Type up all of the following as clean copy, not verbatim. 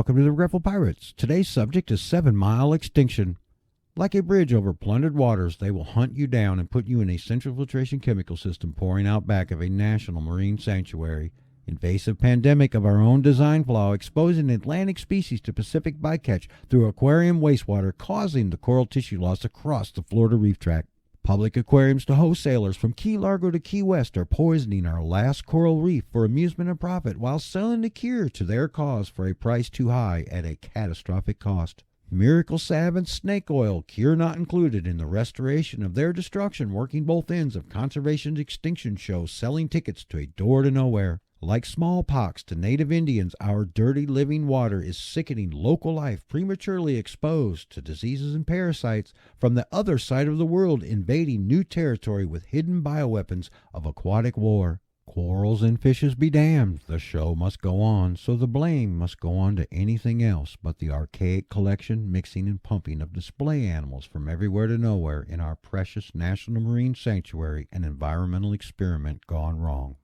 Welcome to the Regretful Pirates. Today's subject is 7-mile extinction. Like a bridge over plundered waters, they will hunt you down and put you in a central filtration chemical system pouring out back of a national marine sanctuary. Invasive pandemic of our own design flaw exposing Atlantic species to Pacific bycatch through aquarium wastewater, causing the coral tissue loss across the Florida reef tract. Public aquariums to wholesalers from Key Largo to Key West are poisoning our last coral reef for amusement and profit while selling the cure to their cause for a price too high at a catastrophic cost. Miracle salve and snake oil, cure not included in the restoration of their destruction, working both ends of conservation's extinction show, selling tickets to a door to nowhere. Like smallpox to native Indians, our dirty living water is sickening local life prematurely exposed to diseases and parasites from the other side of the world, invading new territory with hidden bioweapons of aquatic war. Corals and fishes be damned, the show must go on, so the blame must go on to anything else but the archaic collection, mixing and pumping of display animals from everywhere to nowhere in our precious National Marine Sanctuary, an environmental experiment gone wrong.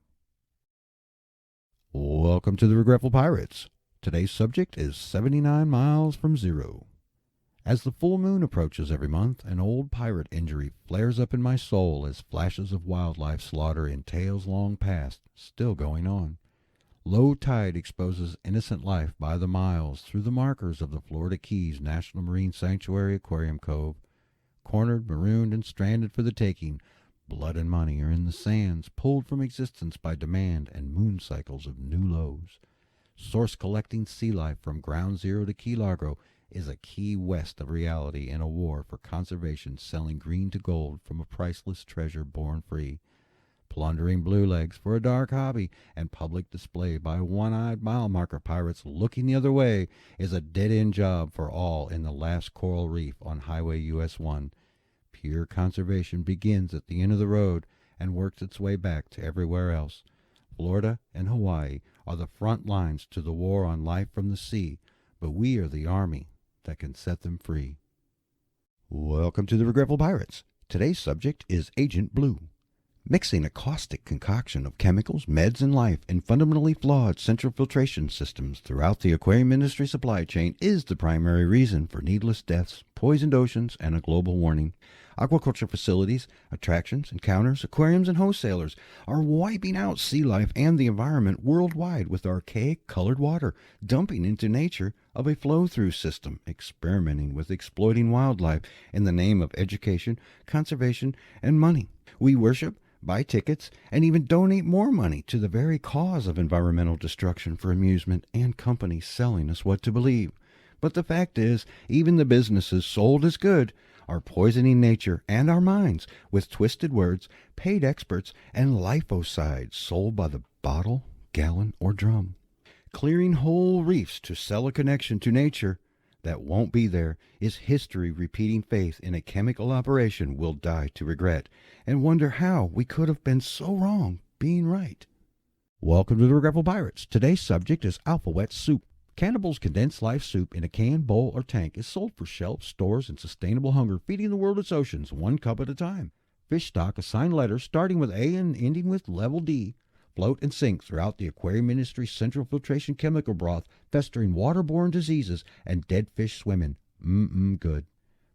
Welcome to the Regretful Pirates. Today's subject is 79 miles from zero. As the full moon approaches every month, an old pirate injury flares up in my soul as flashes of wildlife slaughter in tales long past still going on. Low tide exposes innocent life by the miles through the markers of the Florida Keys National Marine Sanctuary Aquarium Cove. Cornered, marooned, and stranded for the taking, blood and money are in the sands, pulled from existence by demand and moon cycles of new lows. Source collecting sea life from Ground Zero to Key Largo is a Key West of reality in a war for conservation, selling green to gold from a priceless treasure born free. Plundering blue legs for a dark hobby and public display by one-eyed mile marker pirates looking the other way is a dead-end job for all in the last coral reef on Highway US 1. Pure conservation begins at the end of the road and works its way back to everywhere else. Florida and Hawaii are the front lines to the war on life from the sea, but we are the army that can set them free. Welcome to the Regretful Pirates. Today's subject is Agent Blue. Mixing a caustic concoction of chemicals, meds, and life in fundamentally flawed central filtration systems throughout the aquarium industry supply chain is the primary reason for needless deaths, poisoned oceans, and a global warning. Aquaculture facilities, attractions, encounters, aquariums, and wholesalers are wiping out sea life and the environment worldwide with archaic colored water, dumping into nature of a flow-through system, experimenting with exploiting wildlife in the name of education, conservation, and money. We worship, buy tickets, and even donate more money to the very cause of environmental destruction for amusement and companies selling us what to believe. But the fact is, even the businesses sold as good are poisoning nature and our minds with twisted words, paid experts, and lifocides sold by the bottle, gallon, or drum. Clearing whole reefs to sell a connection to nature that won't be there is history repeating faith in a chemical operation we'll die to regret and wonder how we could have been so wrong being right. Welcome to the Regretful Pirates. Today's subject is Alpha Wet Soup. Cannibals condensed life soup in a can, bowl, or tank is sold for shelves, stores, and sustainable hunger, feeding the world its oceans one cup at a time. Fish stock assigned letters starting with A and ending with level D float and sink throughout the aquarium industry's central filtration chemical broth, festering waterborne diseases and dead fish swimming. Good.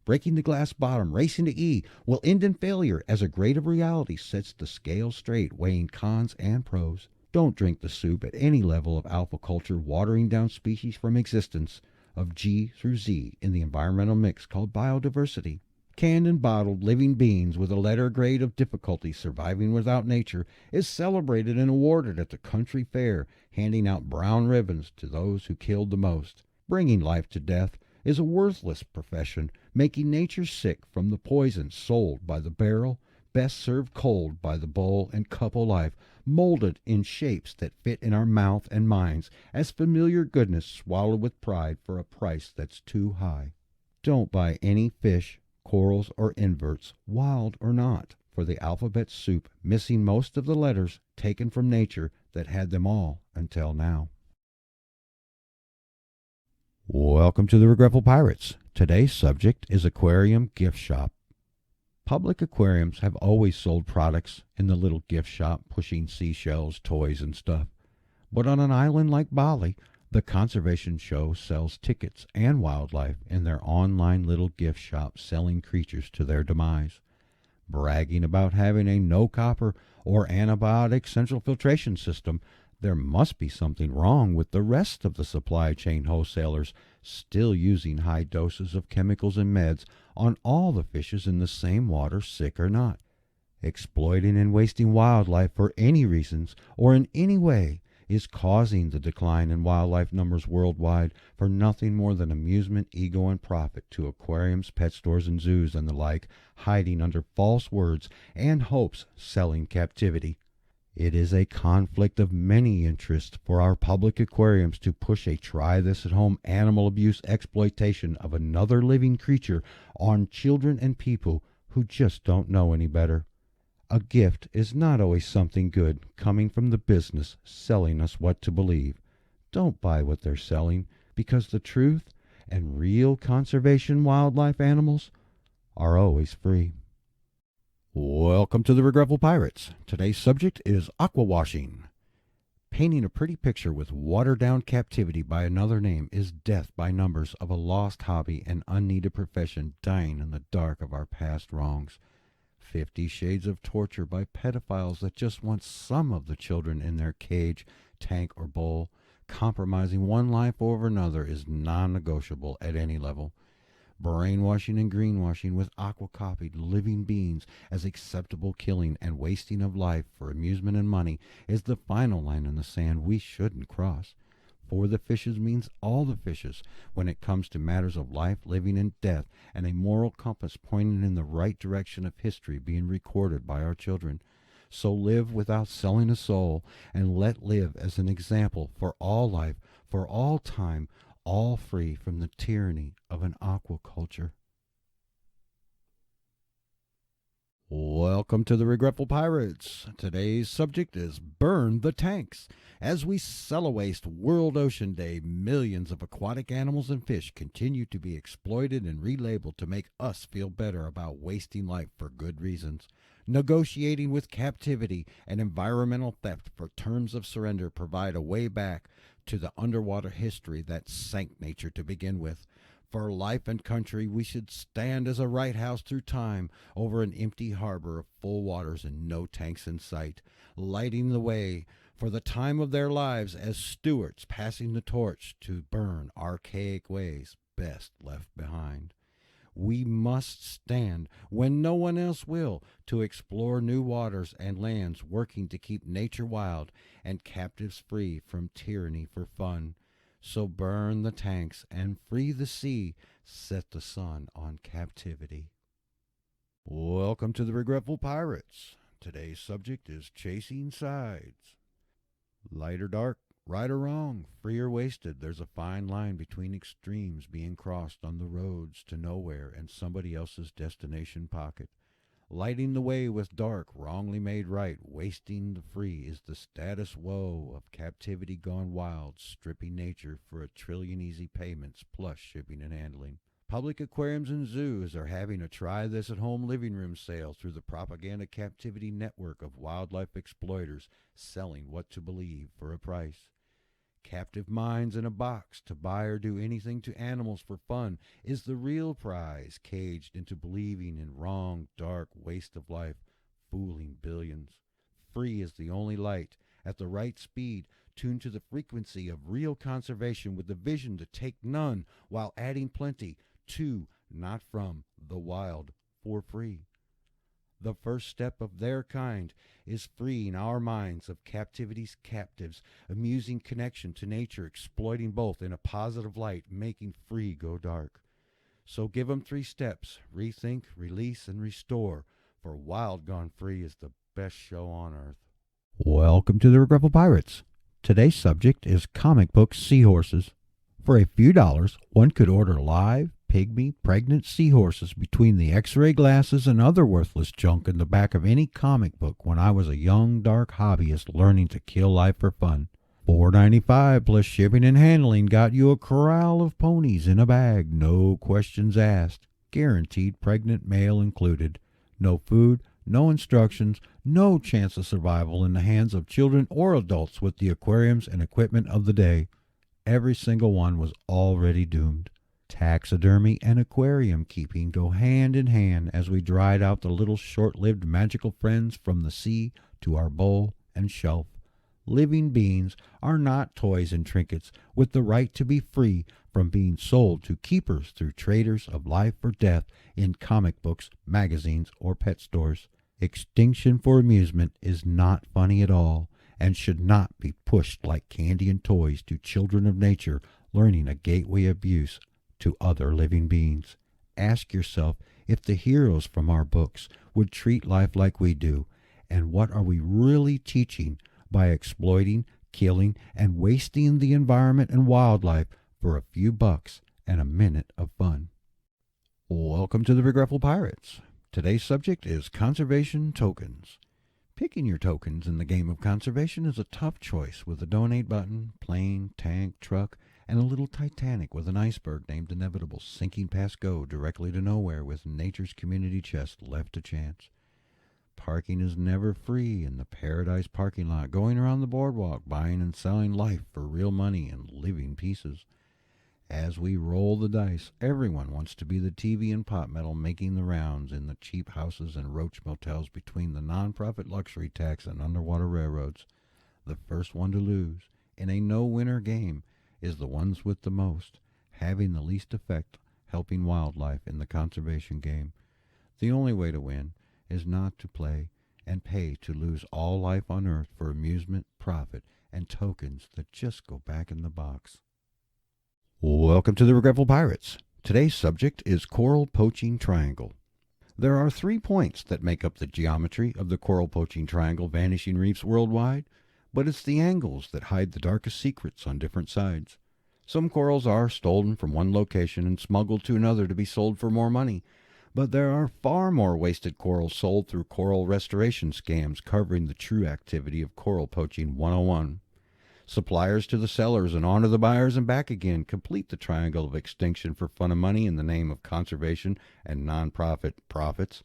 Breaking the glass bottom, racing to E, will end in failure as a grade of reality sets the scale straight, weighing cons and pros. Don't drink the soup at any level of alpha culture, watering down species from existence, of G through Z in the environmental mix called biodiversity. Canned and bottled living beings with a letter grade of difficulty surviving without nature is celebrated and awarded at the country fair, handing out brown ribbons to those who killed the most. Bringing life to death is a worthless profession, making nature sick from the poison sold by the barrel, best served cold by the bowl and cup life, molded in shapes that fit in our mouth and minds as familiar goodness swallowed with pride for a price that's too high. Don't buy any fish, corals, or inverts, wild or not, for the alphabet soup missing most of the letters taken from nature that had them all until now. Welcome to the Regretful Pirates. Today's subject is Aquarium Gift Shop. Public aquariums have always sold products in the little gift shop, pushing seashells, toys, and stuff. But on an island like Bali, The Conservation Show sells tickets and wildlife in their online little gift shop, selling creatures to their demise. Bragging about having a no copper or antibiotic central filtration system, there must be something wrong with the rest of the supply chain wholesalers still using high doses of chemicals and meds on all the fishes in the same water, sick or not. Exploiting and wasting wildlife for any reasons or in any way is causing the decline in wildlife numbers worldwide for nothing more than amusement, ego, and profit to aquariums, pet stores, and zoos and the like, hiding under false words and hopes, selling captivity. It is a conflict of many interests for our public aquariums to push a try-this-at-home animal abuse exploitation of another living creature on children and people who just don't know any better. A gift is not always something good coming from the business selling us what to believe. Don't buy what they're selling, because the truth and real conservation wildlife animals are always free. Welcome to the Regretful Pirates. Today's subject is aquawashing. Painting a pretty picture with watered-down captivity by another name is death by numbers of a lost hobby and unneeded profession dying in the dark of our past wrongs. 50 Shades of Torture by pedophiles that just want some of the children in their cage, tank, or bowl. Compromising one life over another is non-negotiable at any level. Brainwashing and greenwashing with aqua-copied living beings as acceptable killing and wasting of life for amusement and money is the final line in the sand we shouldn't cross. For the fishes means all the fishes when it comes to matters of life, living, and death, and a moral compass pointing in the right direction of history being recorded by our children. So live without selling a soul, and let live as an example for all life, for all time, all free from the tyranny of an aquaculture. Welcome to the Regretful Pirates. Today's subject is Burn the Tanks. As we waste World Ocean Day, millions of aquatic animals and fish continue to be exploited and relabeled to make us feel better about wasting life for good reasons. Negotiating with captivity and environmental theft for terms of surrender provide a way back to the underwater history that sank nature to begin with. For life and country, we should stand as a right house through time over an empty harbor of full waters and no tanks in sight, lighting the way for the time of their lives as stewards passing the torch to burn archaic ways best left behind. We must stand when no one else will to explore new waters and lands, working to keep nature wild and captives free from tyranny for fun. So burn the tanks and free the sea, set the sun on captivity. Welcome to the Regretful Pirates. Today's subject is chasing sides. Light or dark, right or wrong, free or wasted, there's a fine line between extremes being crossed on the roads to nowhere and somebody else's destination pocket. Lighting the way with dark, wrongly made right, wasting the free is the status quo of captivity gone wild, stripping nature for a trillion easy payments plus shipping and handling. Public aquariums and zoos are having a try-this-at-home living room sale through the propaganda captivity network of wildlife exploiters selling what to believe for a price. Captive minds in a box to buy or do anything to animals for fun is the real prize, caged into believing in wrong, dark waste of life, fooling billions. Free is the only light, at the right speed, tuned to the frequency of real conservation with the vision to take none while adding plenty to, not from, the wild for free. The first step of their kind is freeing our minds of captivity's captives, amusing connection to nature, exploiting both in a positive light, making free go dark. So give 'em 3 steps, rethink, release, and restore, for Wild Gone Free is the best show on earth. Welcome to the Regretful Pirates. Today's subject is comic book seahorses. For a few dollars, one could order live, pygmy, pregnant seahorses between the X-ray glasses and other worthless junk in the back of any comic book when I was a young dark hobbyist learning to kill life for fun. $4.95 plus shipping and handling got you a corral of ponies in a bag, no questions asked, guaranteed pregnant male included. No food, no instructions, no chance of survival in the hands of children or adults with the aquariums and equipment of the day. every single one was already doomed. Taxidermy and aquarium keeping go hand in hand as we dried out the little short-lived magical friends from the sea to our bowl and shelf. Living beings are not toys and trinkets with the right to be free from being sold to keepers through traders of life or death in comic books, magazines, or pet stores. Extinction for amusement is not funny at all and should not be pushed like candy and toys to children of nature learning a gateway abuse to other living beings. Ask yourself if the heroes from our books would treat life like we do, and what are we really teaching by exploiting, killing, and wasting the environment and wildlife for a few bucks and a minute of fun. Welcome to the Regretful Pirates. Today's subject is conservation tokens. Picking your tokens in the game of conservation is a tough choice with a donate button, plane, tank, truck, and a little Titanic with an iceberg named Inevitable sinking past go directly to nowhere with nature's community chest left to chance. Parking is never free in the paradise parking lot, going around the boardwalk, buying and selling life for real money and living pieces. As we roll the dice, everyone wants to be the TV and pop metal making the rounds in the cheap houses and roach motels between the non-profit luxury tax and underwater railroads. The first one to lose in a no-winner game is the ones with the most, having the least effect helping wildlife in the conservation game. The only way to win is not to play and pay to lose all life on Earth for amusement, profit, and tokens that just go back in the box. Welcome to the Regretful Pirates. Today's subject is coral poaching triangle. There are 3 points that make up the geometry of the coral poaching triangle vanishing reefs worldwide, but it's the angles that hide the darkest secrets on different sides. Some corals are stolen from one location and smuggled to another to be sold for more money, but there are far more wasted corals sold through coral restoration scams covering the true activity of coral poaching 101. Suppliers to the sellers and on to the buyers and back again complete the triangle of extinction for fun and money in the name of conservation and non-profit profits.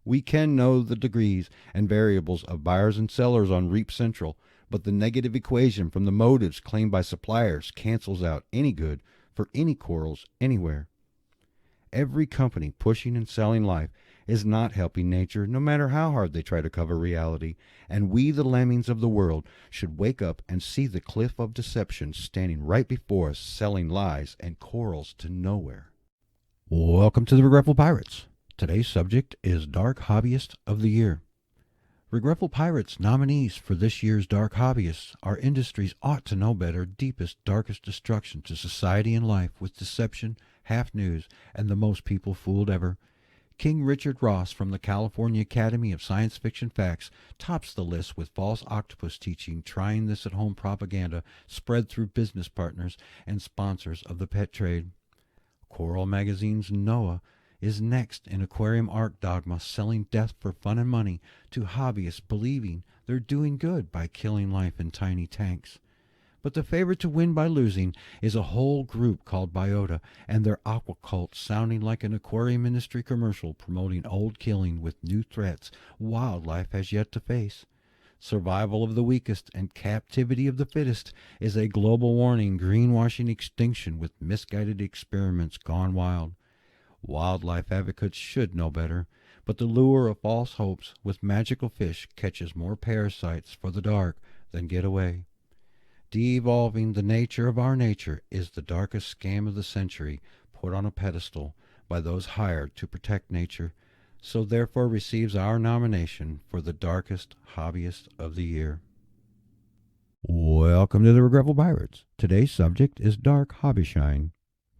We can know the degrees and variables of buyers and sellers on Reap Central, but the negative equation from the motives claimed by suppliers cancels out any good for any corals anywhere. Every company pushing and selling life is not helping nature, no matter how hard they try to cover reality, and we, the lemmings of the world, should wake up and see the cliff of deception standing right before us, selling lies and corals to nowhere. Welcome to the Regretful Pirates. Today's subject is Dark Hobbyist of the Year. Regretful Pirates nominees for this year's Dark Hobbyists are industries ought to know better, deepest, darkest destruction to society and life with deception, half news, and the most people fooled ever. King Richard Ross from the California Academy of Science Fiction Facts tops the list with false octopus teaching, trying this at home propaganda spread through business partners and sponsors of the pet trade. Coral Magazine's Noah is next in aquarium art dogma, selling death for fun and money to hobbyists believing they're doing good by killing life in tiny tanks. But the favorite to win by losing is a whole group called Biota and their aqua cult, sounding like an aquarium industry commercial promoting old killing with new threats wildlife has yet to face. Survival of the weakest and captivity of the fittest is a global warning, greenwashing extinction with misguided experiments gone wild. Wildlife advocates should know better, but the lure of false hopes with magical fish catches more parasites for the dark than get away. De-evolving the nature of our nature is the darkest scam of the century, put on a pedestal by those hired to protect nature, so therefore receives our nomination for the Darkest Hobbyist of the Year. Welcome to the Regretful Pirates. Today's subject is Dark Hobbyist.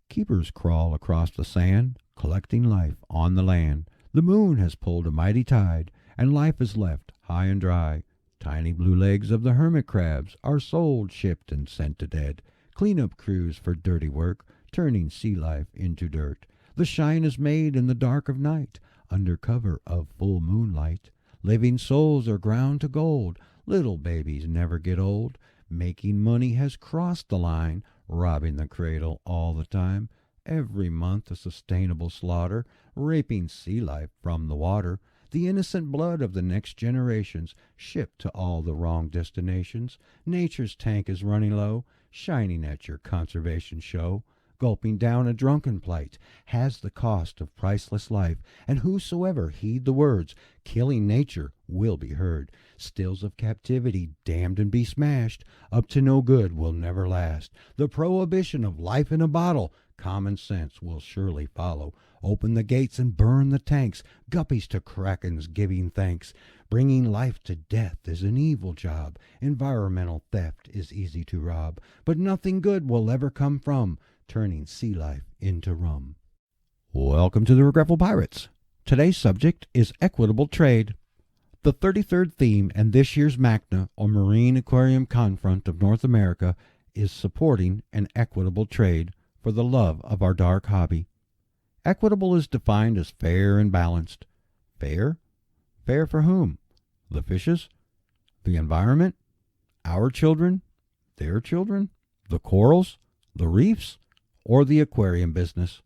Keepers crawl across the sand, collecting life on the land. The moon has pulled a mighty tide, and life is left high and dry. Tiny blue legs of the hermit crabs are sold, shipped, and sent to dead. Clean-up crews for dirty work, turning sea life into dirt. The shine is made in the dark of night, under cover of full moonlight. Living souls are ground to gold, little babies never get old. Making money has crossed the line, robbing the cradle all the time. Every month a sustainable slaughter, raping sea life from the water. The innocent blood of the next generations shipped to all the wrong destinations. Nature's tank is running low, shining at your conservation show, gulping down a drunken plight, has the cost of priceless life, and whosoever heed the words, killing nature will be heard. Stills of captivity, damned and be smashed, up to no good will never last. The prohibition of life in a bottle, common sense will surely follow. Open the gates and burn the tanks, guppies to krakens giving thanks. Bringing life to death is an evil job. Environmental theft is easy to rob, but nothing good will ever come from turning sea life into rum. Welcome to the Regretful Pirates. Today's subject is Equitable Trade. The 33rd theme and this year's MACNA, or Marine Aquarium Conference of North America, is supporting an equitable trade for the love of our dark hobby. Equitable is defined as fair and balanced. Fair? Fair for whom? The fishes? The environment? Our children? Their children? The corals? The reefs? Or the aquarium business?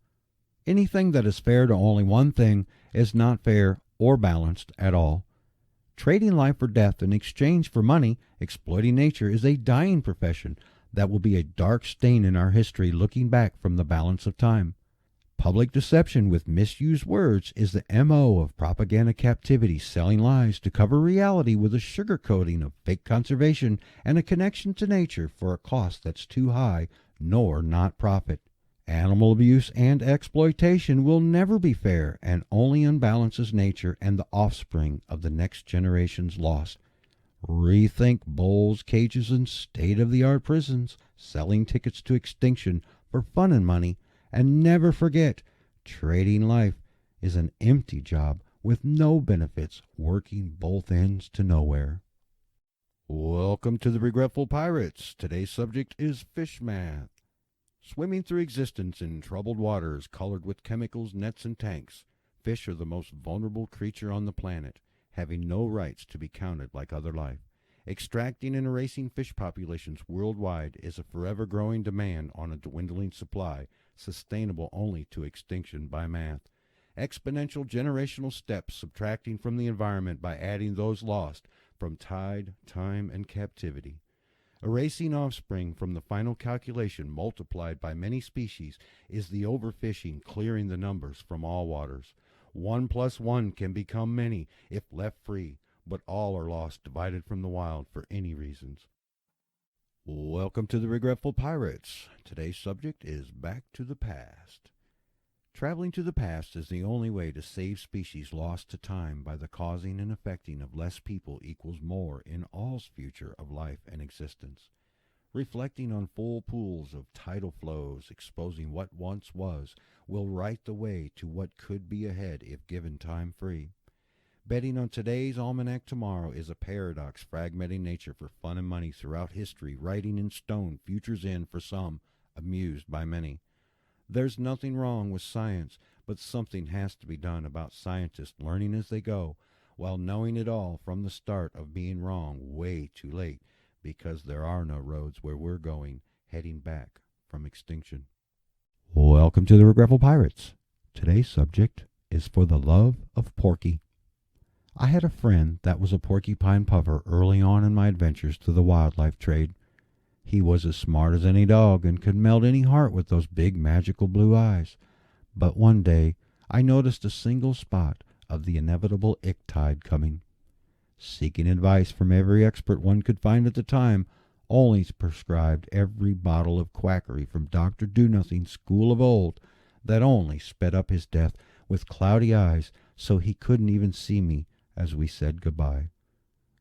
Anything that is fair to only one thing is not fair or balanced at all. Trading life or death in exchange for money, exploiting nature, is a dying profession that will be a dark stain in our history looking back from the balance of time. Public deception with misused words is the MO of propaganda captivity, selling lies to cover reality with a sugarcoating of fake conservation and a connection to nature for a cost that's too high nor not profit. Animal abuse and exploitation will never be fair and only unbalances nature and the offspring of the next generation's lost. Rethink bowls, cages, and state-of-the-art prisons, selling tickets to extinction for fun and money, and never forget, trading life is an empty job with no benefits, working both ends to nowhere. Welcome to the Regretful Pirates. Today's subject is fish math. Swimming through existence in troubled waters colored with chemicals, nets, and tanks, fish are the most vulnerable creature on the planet, having no rights to be counted like other life. Extracting and erasing fish populations worldwide is a forever growing demand on a dwindling supply, sustainable only to extinction by math. Exponential generational steps subtracting from the environment by adding those lost from tide, time, and captivity. Erasing offspring from the final calculation multiplied by many species is the overfishing clearing the numbers from all waters. 1 + 1 can become many if left free, but all are lost divided from the wild for any reasons. Welcome to the Regretful Pirates. Today's subject is Back to the Past. Traveling to the past is the only way to save species lost to time by the causing and affecting of less people equals more in all's future of life and existence. Reflecting on full pools of tidal flows, exposing what once was, will right the way to what could be ahead if given time free. Betting on today's almanac tomorrow is a paradox, fragmenting nature for fun and money throughout history, writing in stone futures in for some, amused by many. There's nothing wrong with science, but something has to be done about scientists learning as they go, while knowing it all from the start of being wrong way too late, because there are no roads where we're going, heading back from extinction. Welcome to the Regretful Pirates. Today's subject is For the Love of Porky. I had a friend that was a porcupine puffer early on in my adventures to the wildlife trade. He was as smart as any dog and could melt any heart with those big magical blue eyes. But one day I noticed a single spot of the inevitable ictide coming. Seeking advice from every expert one could find at the time, only prescribed every bottle of quackery from Dr. Do-Nothing's school of old that only sped up his death with cloudy eyes so he couldn't even see me as we said goodbye.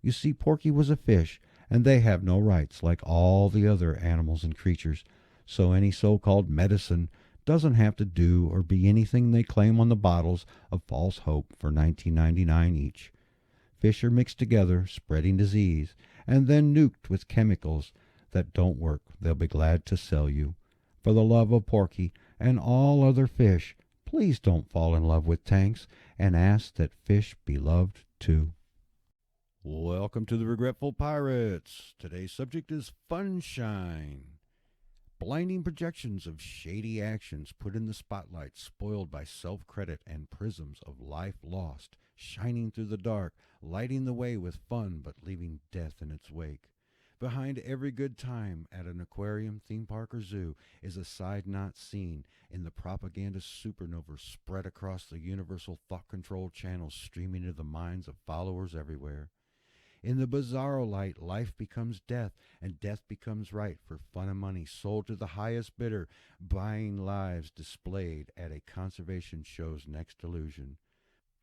You see, Porky was a fish, and they have no rights like all the other animals and creatures, so any so-called medicine doesn't have to do or be anything they claim on the bottles of false hope for $19.99 each. Fish are mixed together, spreading disease, and then nuked with chemicals that don't work. They'll be glad to sell you. For the love of Porky and all other fish, please don't fall in love with tanks and ask that fish be loved too. Welcome to the Regretful Pirates. Today's subject is FunShine. Blinding projections of shady actions put in the spotlight, spoiled by self-credit and prisms of life lost, shining through the dark, lighting the way with fun but leaving death in its wake. Behind every good time at an aquarium, theme park, or zoo is a side not seen in the propaganda supernova spread across the universal thought control channels streaming to the minds of followers everywhere. In the bizarro light, life becomes death, and death becomes right for fun and money sold to the highest bidder, buying lives displayed at a conservation show's next illusion.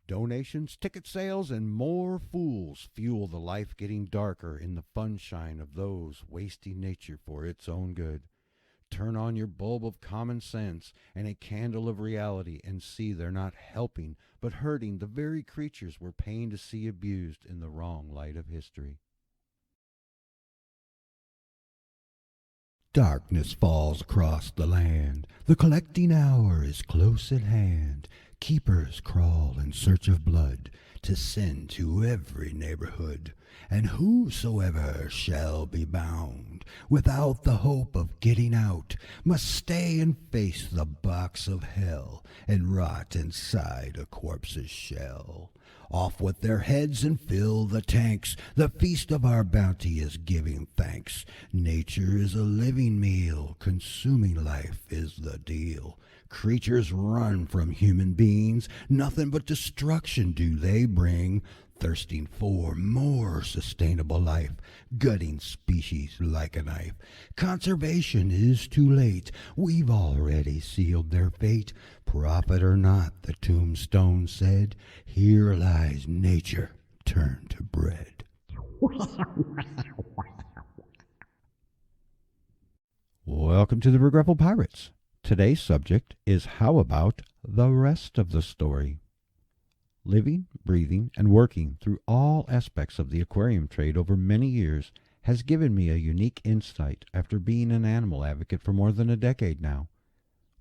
Donations, ticket sales, and more fools fuel the life getting darker in the FunShine of those wasting nature for its own good. Turn on your bulb of common sense and a candle of reality and see they're not helping but hurting the very creatures we're paying to see abused in the wrong light of history. Darkness falls across the land. The collecting hour is close at hand. Keepers crawl in search of blood to send to every neighborhood. And whosoever shall be bound without the hope of getting out must stay and face the box of hell and rot inside a corpse's shell. Off with their heads and fill the tanks. The feast of our bounty is giving thanks. Nature is a living meal. Consuming life is the deal. Creatures run from human beings. Nothing but destruction do they bring. Thirsting for more sustainable life, gutting species like a knife. Conservation is too late. We've already sealed their fate. Prophet or not, the tombstone said, here lies nature turned to bread. Welcome to the Regretful Pirates. Today's subject is how about the rest of the story? Living, breathing, and working through all aspects of the aquarium trade over many years has given me a unique insight after being an animal advocate for more than a decade now.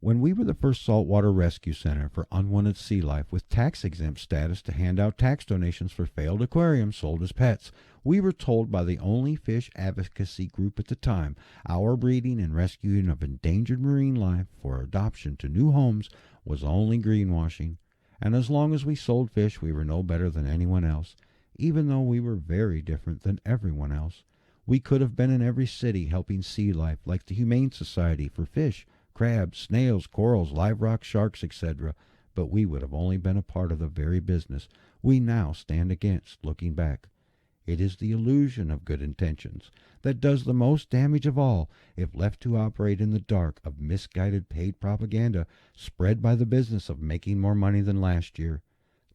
When we were the first saltwater rescue center for unwanted sea life with tax-exempt status to hand out tax donations for failed aquariums sold as pets, we were told by the only fish advocacy group at the time our breeding and rescuing of endangered marine life for adoption to new homes was only greenwashing. And as long as we sold fish, we were no better than anyone else, even though we were very different than everyone else. We could have been in every city helping sea life, like the Humane Society for fish, crabs, snails, corals, live rock sharks, etc., but we would have only been a part of the very business we now stand against looking back. It is the illusion of good intentions that does the most damage of all if left to operate in the dark of misguided paid propaganda spread by the business of making more money than last year.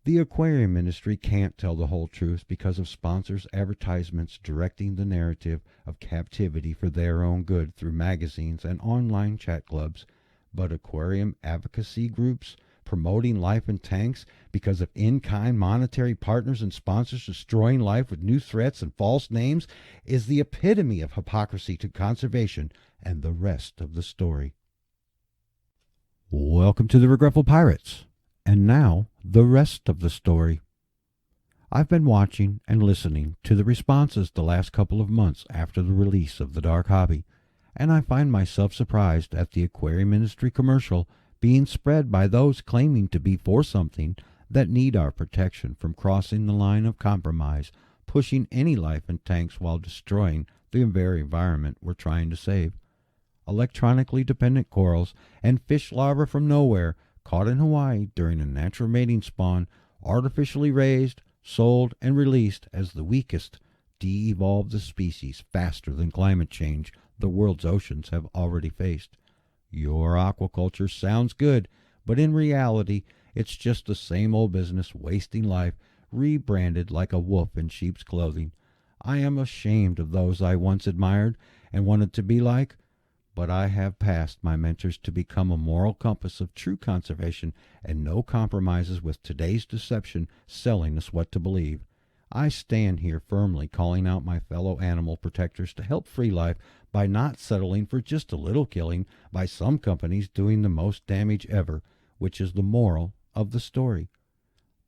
The aquarium industry can't tell the whole truth because of sponsors' advertisements directing the narrative of captivity for their own good through magazines and online chat clubs, but aquarium advocacy groups promoting life in tanks because of in-kind monetary partners and sponsors destroying life with new threats and false names is the epitome of hypocrisy to conservation and the rest of the story. Welcome to the Regretful Pirates. And now, the rest of the story. I've been watching and listening to the responses the last couple of months after the release of the Dark Hobby, and I find myself surprised at the aquarium industry commercial being spread by those claiming to be for something that need our protection from crossing the line of compromise, pushing any life in tanks while destroying the very environment we're trying to save. Electronically dependent corals and fish larvae from nowhere caught in Hawaii during a natural mating spawn, artificially raised, sold, and released as the weakest, de-evolved the species faster than climate change the world's oceans have already faced. Your aquaculture sounds good, but in reality, it's just the same old business wasting life, rebranded like a wolf in sheep's clothing. I am ashamed of those I once admired and wanted to be like, but I have passed my mentors to become a moral compass of true conservation and no compromises with today's deception selling us what to believe. I stand here firmly calling out my fellow animal protectors to help free life by not settling for just a little killing by some companies doing the most damage ever, which is the moral of the story.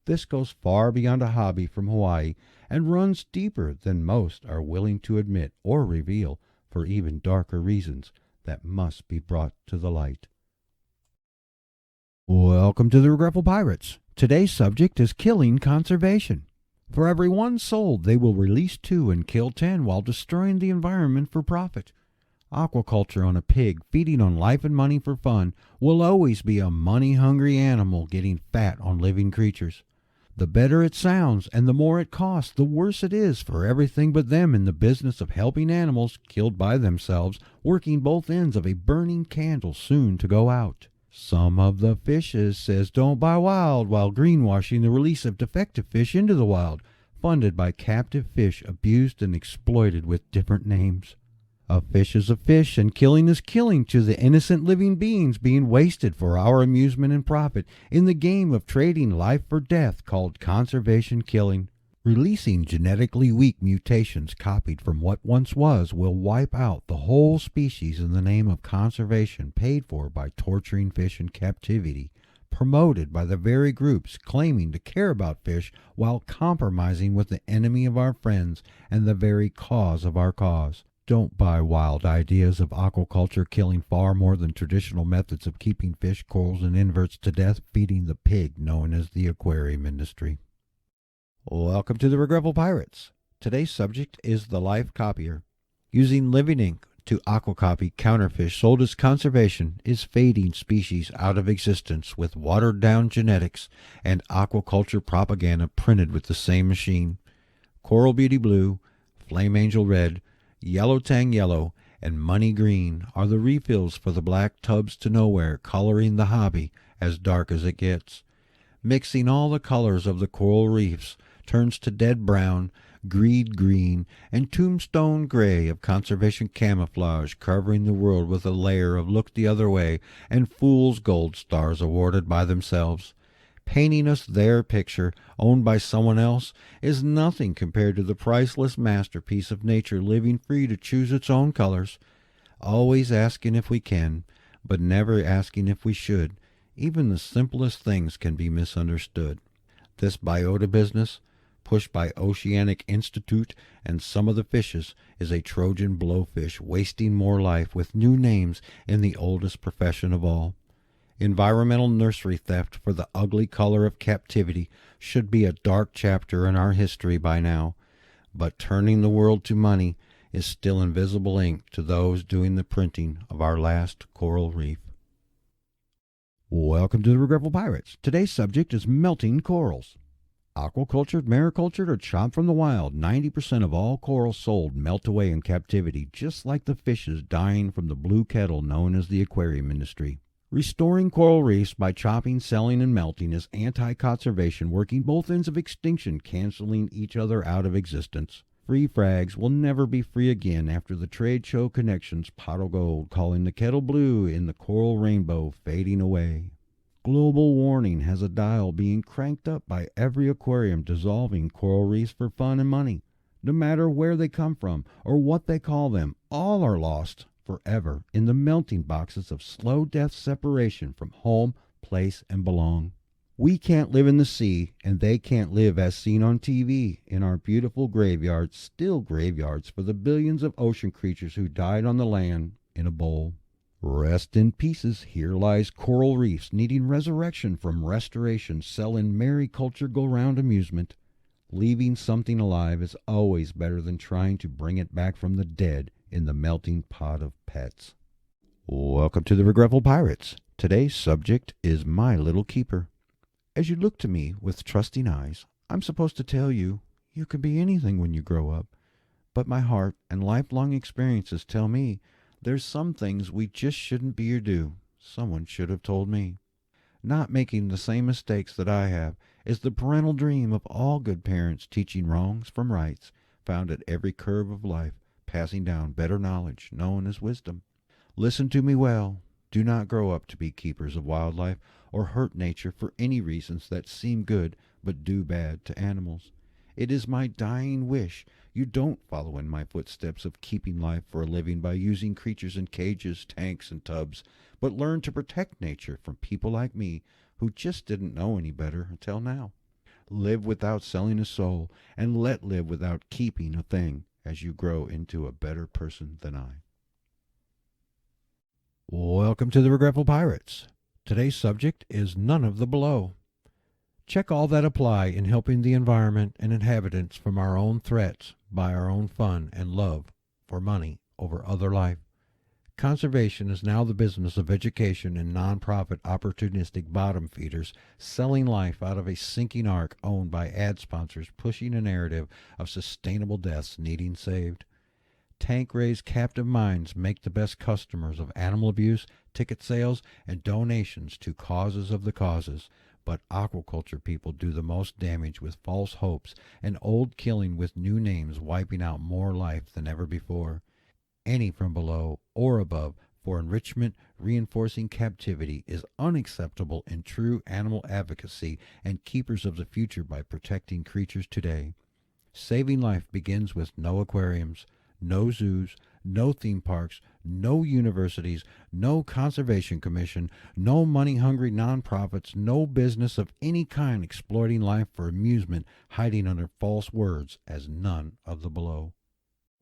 This goes far beyond a hobby from Hawaii and runs deeper than most are willing to admit or reveal for even darker reasons that must be brought to the light. Welcome to the Regretful Pirates. Today's subject is killing conservation. For every one sold, they will release 2 and kill 10 while destroying the environment for profit. Aquaculture on a pig feeding on life and money for fun will always be a money-hungry animal getting fat on living creatures. The better it sounds and the more it costs, the worse it is for everything but them in the business of helping animals killed by themselves, working both ends of a burning candle soon to go out. Some of the fishes says don't buy wild while greenwashing the release of defective fish into the wild, funded by captive fish abused and exploited with different names. A fish is a fish, and killing is killing to the innocent living beings being wasted for our amusement and profit in the game of trading life for death called conservation killing. Releasing genetically weak mutations copied from what once was will wipe out the whole species in the name of conservation paid for by torturing fish in captivity, promoted by the very groups claiming to care about fish while compromising with the enemy of our friends and the very cause of our cause. Don't buy wild ideas of aquaculture killing far more than traditional methods of keeping fish, corals, and inverts to death feeding the pig known as the aquarium industry. Welcome to the Regretful Pirates. Today's subject is the life copier. Using living ink to aquacopy counterfish sold as conservation is fading species out of existence with watered-down genetics and aquaculture propaganda printed with the same machine. Coral Beauty Blue, Flame Angel Red, Yellow Tang Yellow, and Money Green are the refills for the black tubs to nowhere, coloring the hobby as dark as it gets. Mixing all the colors of the coral reefs turns to dead brown, greed green, and tombstone gray of conservation camouflage, covering the world with a layer of look the other way and fool's gold stars awarded by themselves. Painting us their picture, owned by someone else, is nothing compared to the priceless masterpiece of nature living free to choose its own colors, always asking if we can, but never asking if we should. Even the simplest things can be misunderstood. This biota business, pushed by Oceanic Institute and some of the fishes, is a Trojan blowfish wasting more life with new names in the oldest profession of all. Environmental nursery theft for the ugly color of captivity should be a dark chapter in our history by now, but turning the world to money is still invisible ink to those doing the printing of our last coral reef. Welcome to the Regretful Pirates. Today's subject is melting corals. Aquacultured, maricultured, or chopped from the wild, 90% of all corals sold melt away in captivity, just like the fishes dying from the blue kettle known as the aquarium industry. Restoring coral reefs by chopping, selling, and melting is anti-conservation, working both ends of extinction, canceling each other out of existence. Free frags will never be free again after the trade show connections pot of gold, calling the kettle blue in the coral rainbow fading away. Global warming has a dial being cranked up by every aquarium dissolving coral reefs for fun and money. No matter where they come from or what they call them, all are lost forever in the melting boxes of slow death separation from home, place, and belong. We can't live in the sea, and they can't live as seen on TV in our beautiful graveyards, still graveyards for the billions of ocean creatures who died on the land in a bowl. Rest in pieces, here lies coral reefs needing resurrection from restoration, selling mariculture go-round amusement. Leaving something alive is always better than trying to bring it back from the dead in the melting pot of pets. Welcome to the Regretful Pirates. Today's subject is my little keeper. As you look to me with trusting eyes, I'm supposed to tell you, you can be anything when you grow up. But my heart and lifelong experiences tell me there's some things we just shouldn't be or do. Someone should have told me. Not making the same mistakes that I have is the parental dream of all good parents, teaching wrongs from rights, found at every curve of life, passing down better knowledge known as wisdom. Listen to me well. Do not grow up to be keepers of wildlife or hurt nature for any reasons that seem good but do bad to animals. It is my dying wish you don't follow in my footsteps of keeping life for a living by using creatures in cages, tanks, and tubs, but learn to protect nature from people like me who just didn't know any better until now. Live without selling a soul, and let live without keeping a thing as you grow into a better person than I. Welcome to the Regretful Pirates. Today's subject is none of the below. Check all that apply in helping the environment and inhabitants from our own threats by our own fun and love for money over other life. Conservation is now the business of education and nonprofit opportunistic bottom feeders selling life out of a sinking ark owned by ad sponsors pushing a narrative of sustainable deaths needing saved. Tank-raised captive minds make the best customers of animal abuse, ticket sales, and donations to causes of the causes. But aquaculture people do the most damage with false hopes and old killing with new names wiping out more life than ever before. Any from below or above for enrichment reinforcing captivity is unacceptable in true animal advocacy and keepers of the future by protecting creatures today. Saving life begins with no aquariums, no zoos, no theme parks, no universities, no conservation commission, no money-hungry nonprofits, no business of any kind exploiting life for amusement, hiding under false words as none of the below.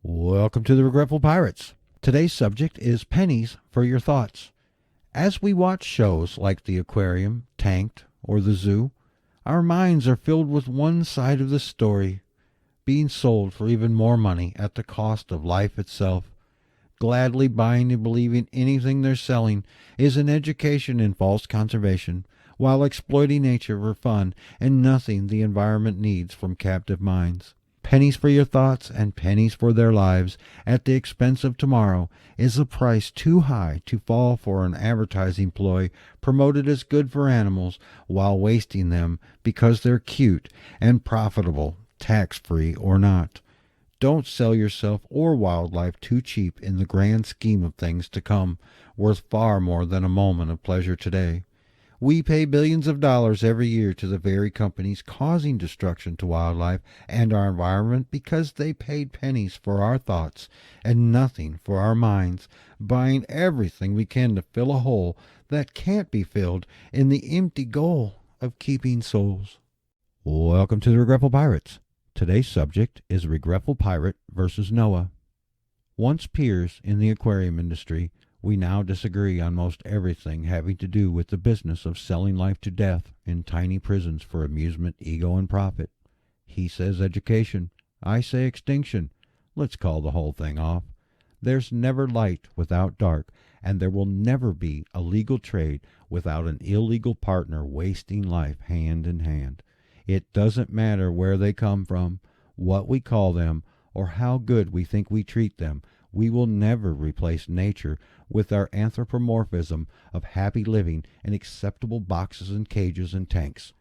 Welcome to the Regretful Pirates. Today's subject is pennies for your thoughts. As we watch shows like the Aquarium, Tanked, or the Zoo, our minds are filled with one side of the story, being sold for even more money at the cost of life itself. Gladly buying and believing anything they're selling is an education in false conservation, while exploiting nature for fun and nothing the environment needs from captive minds. Pennies for your thoughts and pennies for their lives at the expense of tomorrow is a price too high to fall for an advertising ploy promoted as good for animals while wasting them because they're cute and profitable, tax-free or not. Don't sell yourself or wildlife too cheap in the grand scheme of things to come, worth far more than a moment of pleasure today. We pay billions of dollars every year to the very companies causing destruction to wildlife and our environment because they paid pennies for our thoughts and nothing for our minds, buying everything we can to fill a hole that can't be filled in the empty goal of keeping souls. Welcome to the Regretful Pirates. Today's subject is Regretful Pirate versus Noah. Once peers in the aquarium industry, we now disagree on most everything having to do with the business of selling life to death in tiny prisons for amusement, ego, and profit. He says education. I say extinction. Let's call the whole thing off. There's never light without dark, and there will never be a legal trade without an illegal partner wasting life hand in hand. It doesn't matter where they come from, what we call them, or how good we think we treat them. We will never replace nature with our anthropomorphism of happy living in acceptable boxes and cages and tanks.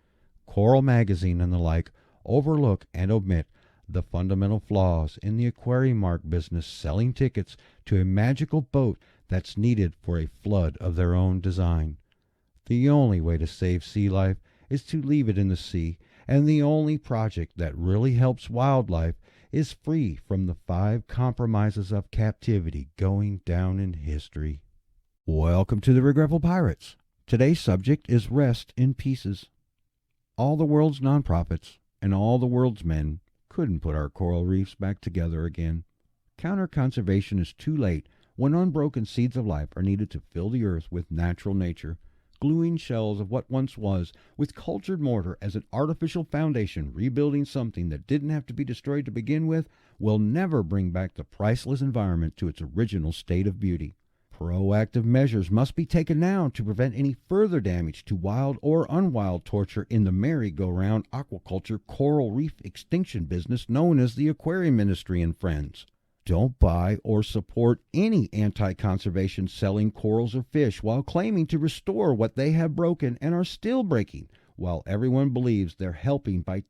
Coral Magazine and the like overlook and omit the fundamental flaws in the aquarium mark business selling tickets to a magical boat that's needed for a flood of their own design. The only way to save sea life is to leave it in the sea, and the only project that really helps wildlife is free from the 5 compromises of captivity going down in history. Welcome to the Regretful Pirates. Today's subject is rest in pieces. All the world's nonprofits and all the world's men couldn't put our coral reefs back together again. Counter-conservation is too late when unbroken seeds of life are needed to fill the earth with natural nature, gluing shells of what once was with cultured mortar as an artificial foundation, rebuilding something that didn't have to be destroyed to begin with, will never bring back the priceless environment to its original state of beauty. Proactive measures must be taken now to prevent any further damage to wild or unwild torture in the merry-go-round aquaculture coral reef extinction business known as the aquarium industry and friends. Don't buy or support any anti-conservation selling corals or fish while claiming to restore what they have broken and are still breaking, while everyone believes they're helping by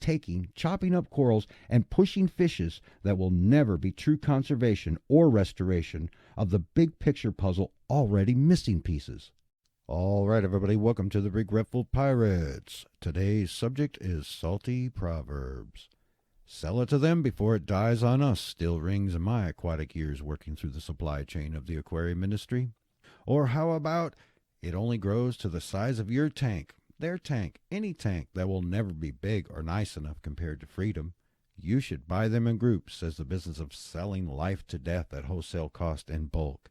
chopping up corals and pushing fishes that will never be true conservation or restoration of the big picture puzzle already missing pieces. All right, everybody, welcome to the Regretful Pirates. Today's subject is salty Proverbs. Sell it to them before it dies on us still rings in my aquatic years working through the supply chain of the aquarium industry. Or how about it only grows to the size of your tank, their tank, any tank that will never be big or nice enough compared to freedom. You should buy them in groups as the business of selling life to death at wholesale cost in bulk.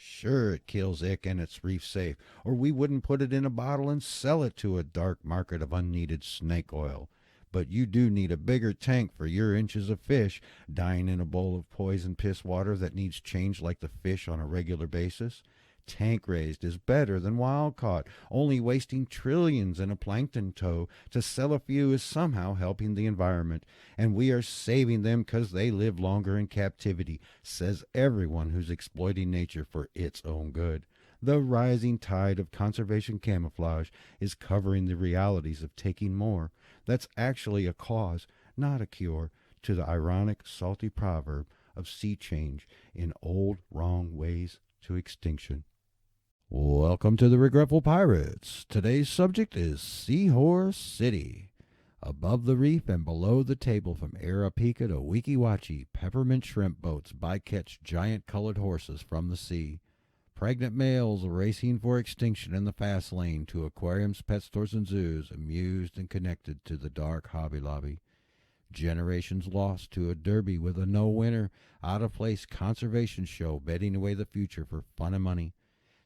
Sure, it kills ick and it's reef safe, or we wouldn't put it in a bottle and sell it to a dark market of unneeded snake oil. But you do need a bigger tank for your inches of fish dying in a bowl of poison piss water that needs changed like the fish on a regular basis. Tank raised is better than wild caught. Only wasting trillions in a plankton tow to sell a few is somehow helping the environment, and we are saving them 'cause they live longer in captivity, says everyone who's exploiting nature for its own good. The rising tide of conservation camouflage is covering the realities of taking more. That's actually a cause, not a cure, to the ironic, salty proverb of sea change in old wrong ways to extinction. Welcome to the Regretful Pirates. Today's subject is SeaHorse City. Above the reef and below the table from Arapica to Weeki Wachee, peppermint shrimp boats bycatch giant colored horses from the sea. Pregnant males racing for extinction in the fast lane to aquariums, pet stores, and zoos, amused and connected to the dark Hobby Lobby. Generations lost to a derby with a no-winner, out-of-place conservation show betting away the future for fun and money.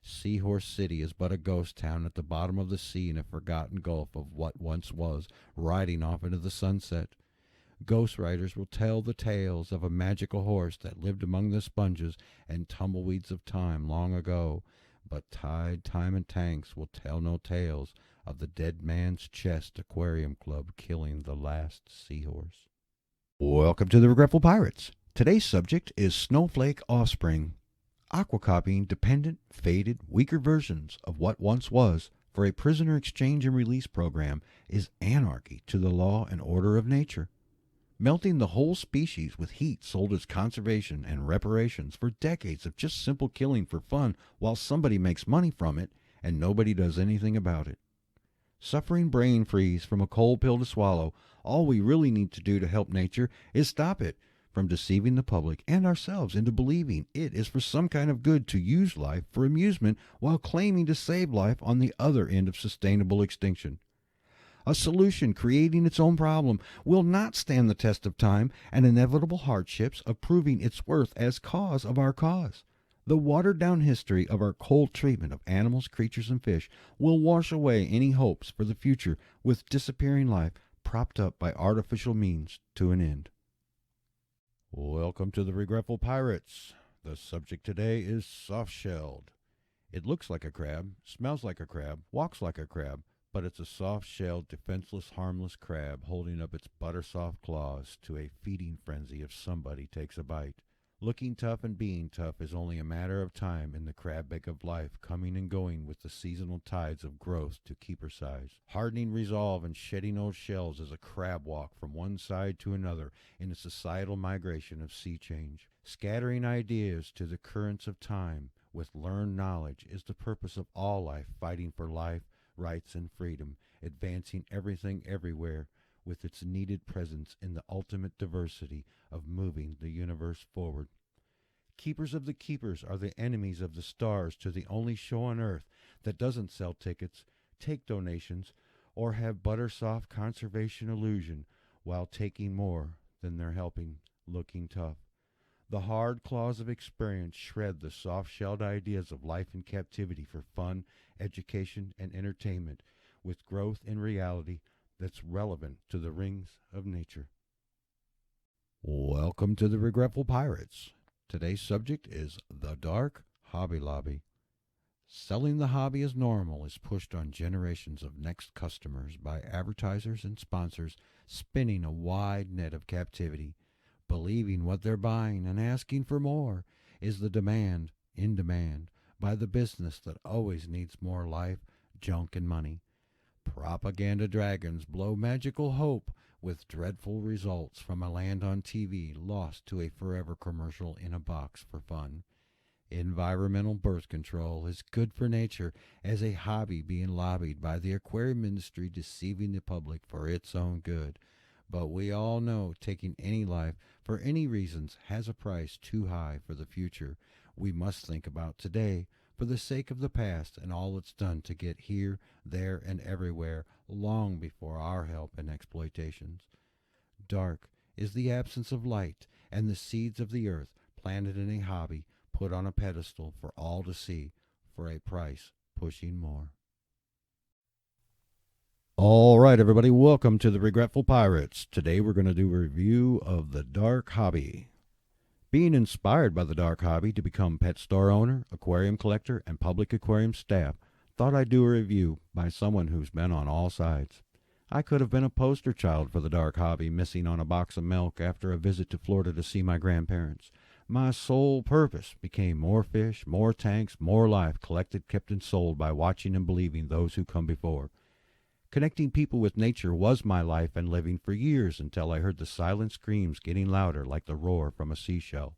SeaHorse City is but a ghost town at the bottom of the sea in a forgotten gulf of what once was, riding off into the sunset. Ghost writers will tell the tales of a magical horse that lived among the sponges and tumbleweeds of time long ago, but tide, time, and tanks will tell no tales of the Dead Man's Chest Aquarium Club killing the last seahorse. Welcome to the Regretful Pirates. Today's subject is Snowflake Offspring. Aquacopying dependent, faded, weaker versions of what once was for a prisoner exchange and release program is anarchy to the law and order of nature. Melting the whole species with heat sold as conservation and reparations for decades of just simple killing for fun while somebody makes money from it and nobody does anything about it. Suffering brain freeze from a cold pill to swallow, all we really need to do to help nature is stop it from deceiving the public and ourselves into believing it is for some kind of good to use life for amusement while claiming to save life on the other end of sustainable extinction. A solution creating its own problem will not stand the test of time and inevitable hardships of proving its worth as cause of our cause. The watered-down history of our cold treatment of animals, creatures, and fish will wash away any hopes for the future with disappearing life propped up by artificial means to an end. Welcome to the Regretful Pirates. The subject today is soft-shelled. It looks like a crab, smells like a crab, walks like a crab, but it's a soft-shelled, defenseless, harmless crab holding up its butter-soft claws to a feeding frenzy if somebody takes a bite. Looking tough and being tough is only a matter of time in the crab bake of life, coming and going with the seasonal tides of growth to keeper size. Hardening resolve and shedding old shells is a crab walk from one side to another in a societal migration of sea change. Scattering ideas to the currents of time with learned knowledge is the purpose of all life, fighting for life, rights, and freedom, advancing everything everywhere with its needed presence in the ultimate diversity of moving the universe forward. Keepers of the keepers are the enemies of the stars to the only show on earth that doesn't sell tickets, take donations, or have butter-soft conservation illusion while taking more than they're helping, looking tough. The hard claws of experience shred the soft-shelled ideas of life in captivity for fun, education, and entertainment with growth in reality that's relevant to the rings of nature. Welcome to the Regretful Pirates. Today's subject is the Dark Hobby Lobby. Selling the hobby as normal is pushed on generations of next customers by advertisers and sponsors spinning a wide net of captivity. Believing what they're buying and asking for more is the demand in demand by the business that always needs more life, junk, and money. Propaganda dragons blow magical hope with dreadful results from a land on TV lost to a forever commercial in a box for fun. Environmental birth control is good for nature as a hobby being lobbied by the aquarium industry deceiving the public for its own good. But we all know taking any life for any reasons has a price too high for the future. We must think about today for the sake of the past and all it's done to get here, there, and everywhere long before our help and exploitations. Dark is the absence of light and the seeds of the earth planted in a hobby put on a pedestal for all to see, for a price pushing more. All right, everybody, welcome to the Regretful Pirates. Today we're going to do a review of the Dark Hobby. Being inspired by the Dark Hobby to become pet store owner, aquarium collector, and public aquarium staff, thought I'd do a review by someone who's been on all sides. I could have been a poster child for the Dark Hobby, missing on a box of milk after a visit to Florida to see my grandparents. My sole purpose became more fish, more tanks, more life collected, kept, and sold by watching and believing those who come before. Connecting people with nature was my life and living for years until I heard the silent screams getting louder like the roar from a seashell.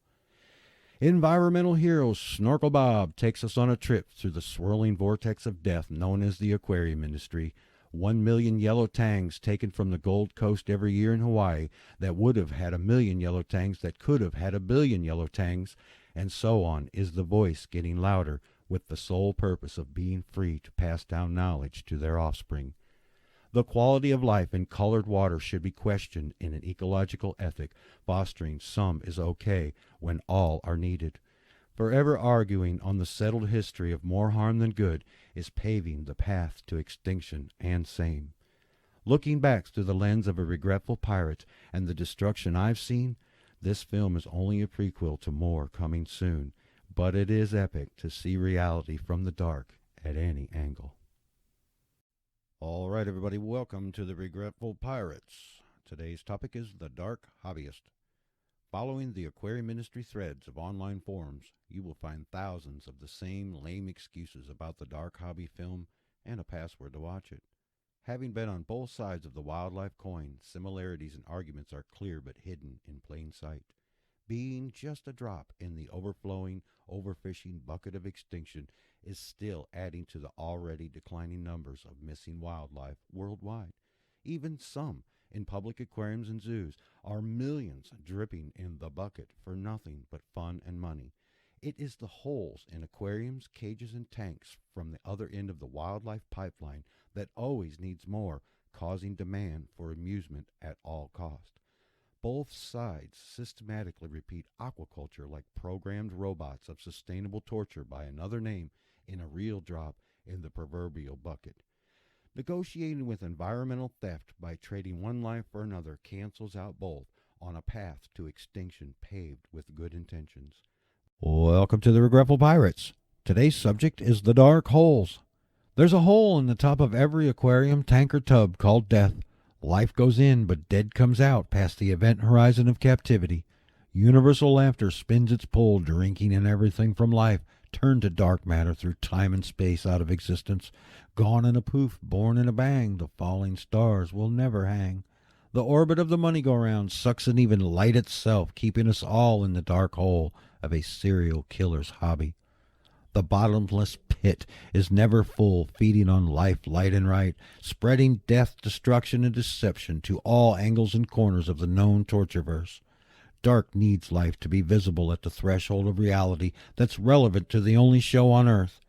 Environmental hero Snorkel Bob takes us on a trip through the swirling vortex of death known as the aquarium industry. 1 million yellow tangs taken from the Gold Coast every year in Hawaii that would have had 1 million yellow tangs that could have had 1 billion yellow tangs, and so on, is the voice getting louder with the sole purpose of being free to pass down knowledge to their offspring. The quality of life in colored water should be questioned in an ecological ethic, fostering some is okay when all are needed. Forever arguing on the settled history of more harm than good is paving the path to extinction and same. Looking back through the lens of a regretful pirate and the destruction I've seen, this film is only a prequel to more coming soon, but it is epic to see reality from the dark at any angle. All right, everybody, welcome to the Regretful Pirates. Today's topic is the Dark Hobbyist. Following the aquarium industry threads of online forums, you will find thousands of the same lame excuses about the Dark Hobby film and a password to watch it. Having been on both sides of the wildlife coin, similarities and arguments are clear but hidden in plain sight. Being just a drop in the overflowing, overfishing bucket of extinction is still adding to the already declining numbers of missing wildlife worldwide. Even some in public aquariums and zoos are millions dripping in the bucket for nothing but fun and money. It is the holes in aquariums, cages, and tanks from the other end of the wildlife pipeline that always needs more, causing demand for amusement at all cost. Both sides systematically repeat aquaculture like programmed robots of sustainable torture by another name in a real drop in the proverbial bucket. Negotiating with environmental theft by trading one life for another cancels out both on a path to extinction paved with good intentions. Welcome to the Regretful Pirates. Today's subject is the dark holes. There's a hole in the top of every aquarium, tank, or tub called death. Life goes in, but dead comes out past the event horizon of captivity. Universal laughter spins its pull, drinking in everything from life, turned to dark matter through time and space out of existence. Gone in a poof, born in a bang, the falling stars will never hang. The orbit of the money-go-round sucks in even light itself, keeping us all in the dark hole of a serial killer's hobby. The bottomless pit is never full, feeding on life, light, and right, spreading death, destruction, and deception to all angles and corners of the known tortureverse. Dark needs life to be visible at the threshold of reality that's relevant to the only show on earth.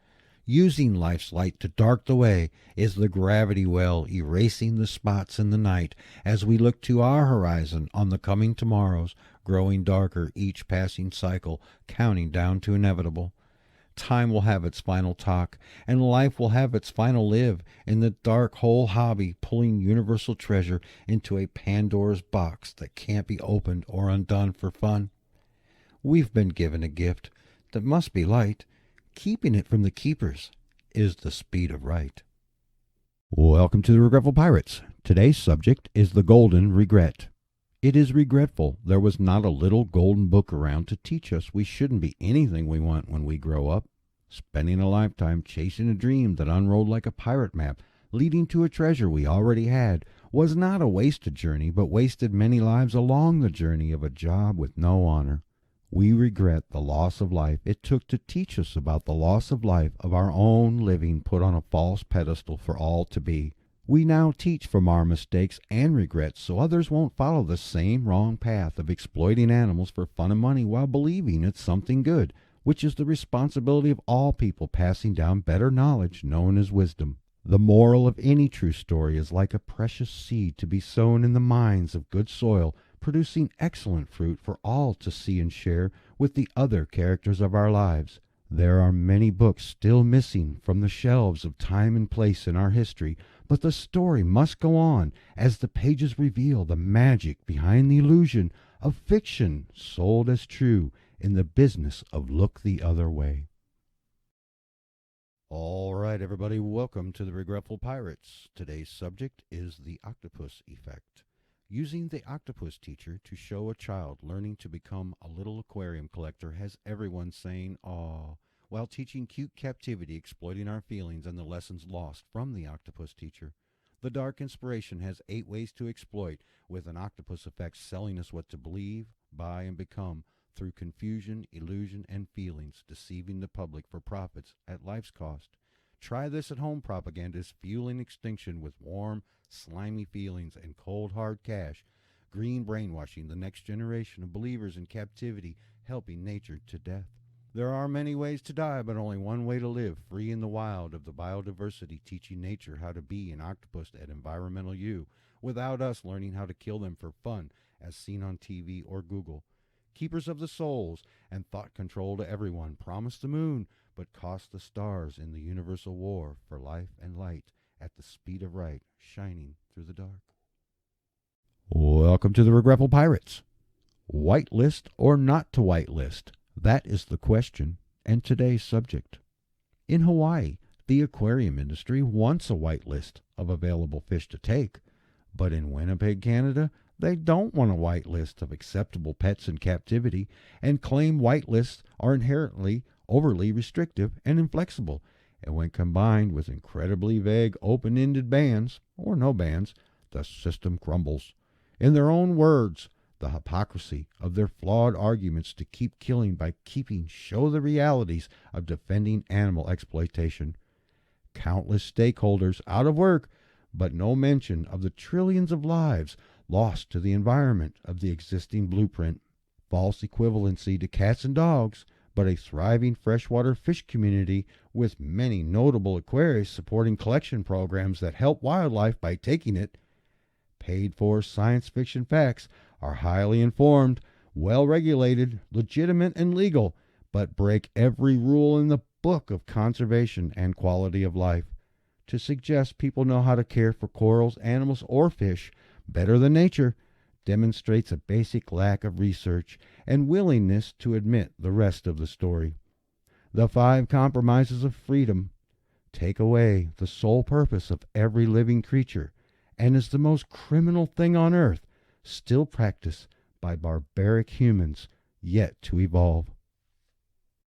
Using life's light to dark the way is the gravity well, erasing the spots in the night as we look to our horizon on the coming tomorrows, growing darker each passing cycle, counting down to inevitable. Time will have its final talk, and life will have its final live in the dark hole hobby, pulling universal treasure into a Pandora's box that can't be opened or undone for fun. We've been given a gift that must be light. Keeping it from the keepers is the speed of right. Welcome to the Regretful Pirates. Today's subject is the golden regret. It is regretful there was not a little golden book around to teach us we shouldn't be anything we want when we grow up. Spending a lifetime chasing a dream that unrolled like a pirate map, leading to a treasure we already had, was not a wasted journey, but wasted many lives along the journey of a job with no honor. We regret the loss of life it took to teach us about the loss of life of our own living put on a false pedestal for all to be. We now teach from our mistakes and regrets so others won't follow the same wrong path of exploiting animals for fun and money while believing it's something good, which is the responsibility of all people passing down better knowledge known as wisdom. The moral of any true story is like a precious seed to be sown in the minds of good soil, producing excellent fruit for all to see and share with the other characters of our lives. There are many books still missing from the shelves of time and place in our history, but the story must go on as the pages reveal the magic behind the illusion of fiction sold as true in the business of look the other way. All right, everybody, welcome to the Regretful Pirates. Today's subject is the Octopus Effect. Using the octopus teacher to show a child learning to become a little aquarium collector has everyone saying, "Aw," while teaching cute captivity, exploiting our feelings and the lessons lost from the octopus teacher. The dark inspiration has 8 ways to exploit, with an octopus effect selling us what to believe, buy, and become through confusion, illusion, and feelings, deceiving the public for profits at life's cost. Try this at home propaganda is fueling extinction with warm, slimy feelings and cold, hard cash. Green brainwashing the next generation of believers in captivity, helping nature to death. There are many ways to die, but only one way to live, free in the wild of the biodiversity, teaching nature how to be an octopus at environmental you, without us learning how to kill them for fun, as seen on TV or Google. Keepers of the souls and thought control to everyone promise the moon, but cost the stars in the universal war for life and light at the speed of right, shining through the dark. Welcome to the Regretful Pirates. Whitelist or not to whitelist? That is the question and today's subject. In Hawaii, the aquarium industry wants a whitelist of available fish to take, but in Winnipeg, Canada, they don't want a whitelist of acceptable pets in captivity and claim whitelists are inherently overly restrictive and inflexible, and when combined with incredibly vague open-ended bans, or no bans, the system crumbles. In their own words, the hypocrisy of their flawed arguments to keep killing by keeping show the realities of defending animal exploitation. Countless stakeholders out of work, but no mention of the trillions of lives lost to the environment of the existing blueprint. False equivalency to cats and dogs, but a thriving freshwater fish community with many notable aquariums supporting collection programs that help wildlife by taking it. Paid-for science fiction facts are highly informed, well-regulated, legitimate, and legal, but break every rule in the book of conservation and quality of life. To suggest people know how to care for corals, animals, or fish better than nature demonstrates a basic lack of research and willingness to admit the rest of the story. The 5 compromises of freedom take away the sole purpose of every living creature and is the most criminal thing on earth, still practiced by barbaric humans yet to evolve.